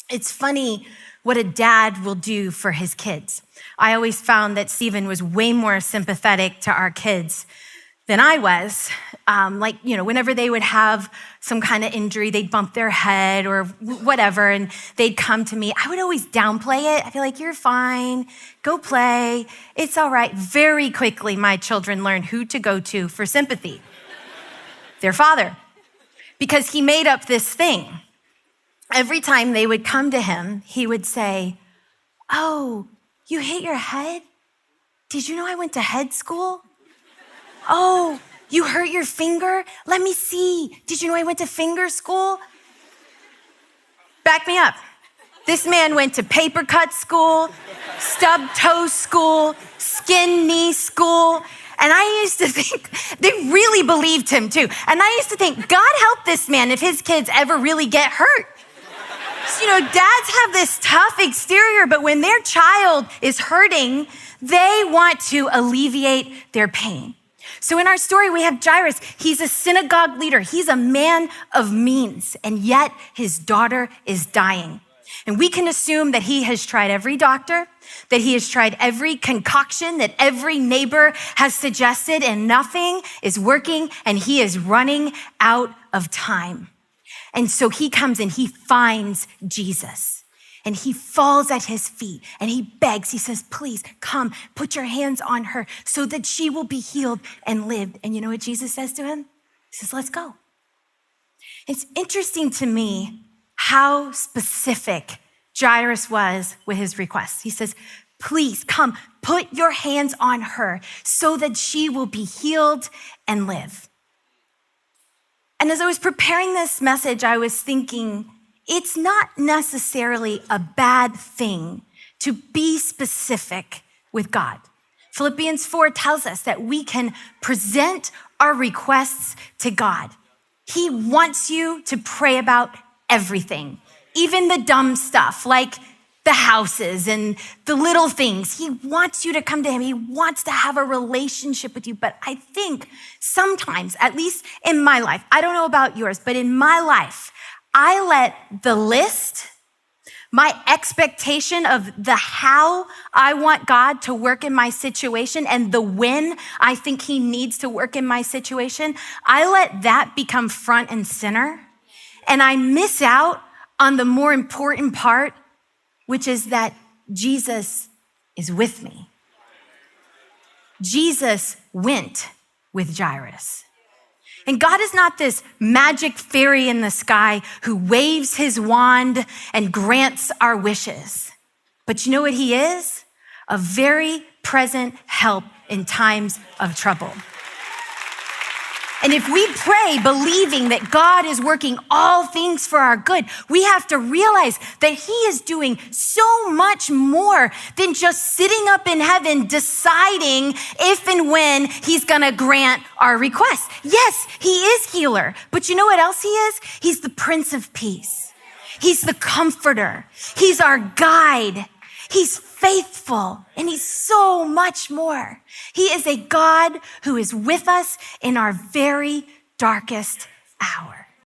It's funny what a dad will do for his kids. I always found that Stephen was way more sympathetic to our kids than I was. Whenever they would have some kind of injury, they'd bump their head or whatever, and they'd come to me. I would always downplay it. I'd be like, you're fine, go play, it's all right. Very quickly, my children learned who to go to for sympathy. Their father. Because he made up this thing. Every time they would come to him, he would say, oh, you hit your head? Did you know I went to head school? Oh, you hurt your finger? Let me see. Did you know I went to finger school? Back me up. This man went to paper cut school, stub toe school, skin knee school. And I used to think, they really believed him too. And I used to think, God help this man if his kids ever really get hurt. So, dads have this tough exterior, but when their child is hurting, they want to alleviate their pain. So in our story, we have Jairus. He's a synagogue leader. He's a man of means, and yet his daughter is dying. And we can assume that he has tried every doctor, that he has tried every concoction that every neighbor has suggested, and nothing is working, and he is running out of time. And so he comes and he finds Jesus. And he falls at his feet and he begs. He says, please come, put your hands on her so that she will be healed and live. And you know what Jesus says to him? He says, let's go. It's interesting to me how specific Jairus was with his request. He says, please come, put your hands on her so that she will be healed and live. And as I was preparing this message, I was thinking, it's not necessarily a bad thing to be specific with God. Philippians 4 tells us that we can present our requests to God. He wants you to pray about everything, even the dumb stuff like the houses and the little things. He wants you to come to him. He wants to have a relationship with you. But I think sometimes, at least in my life, I don't know about yours, but in my life, I let the list, my expectation of the how I want God to work in my situation and the when I think he needs to work in my situation, I let that become front and center. And I miss out on the more important part, which is that Jesus is with me. Jesus went with Jairus. And God is not this magic fairy in the sky who waves his wand and grants our wishes. But you know what he is? A very present help in times of trouble. And if we pray believing that God is working all things for our good, we have to realize that he is doing so much more than just sitting up in heaven deciding if and when he's gonna grant our requests. Yes, he is healer, but you know what else he is? He's the Prince of Peace. He's the comforter. He's our guide. He's faithful, and he's so much more. He is a God who is with us in our very darkest hour.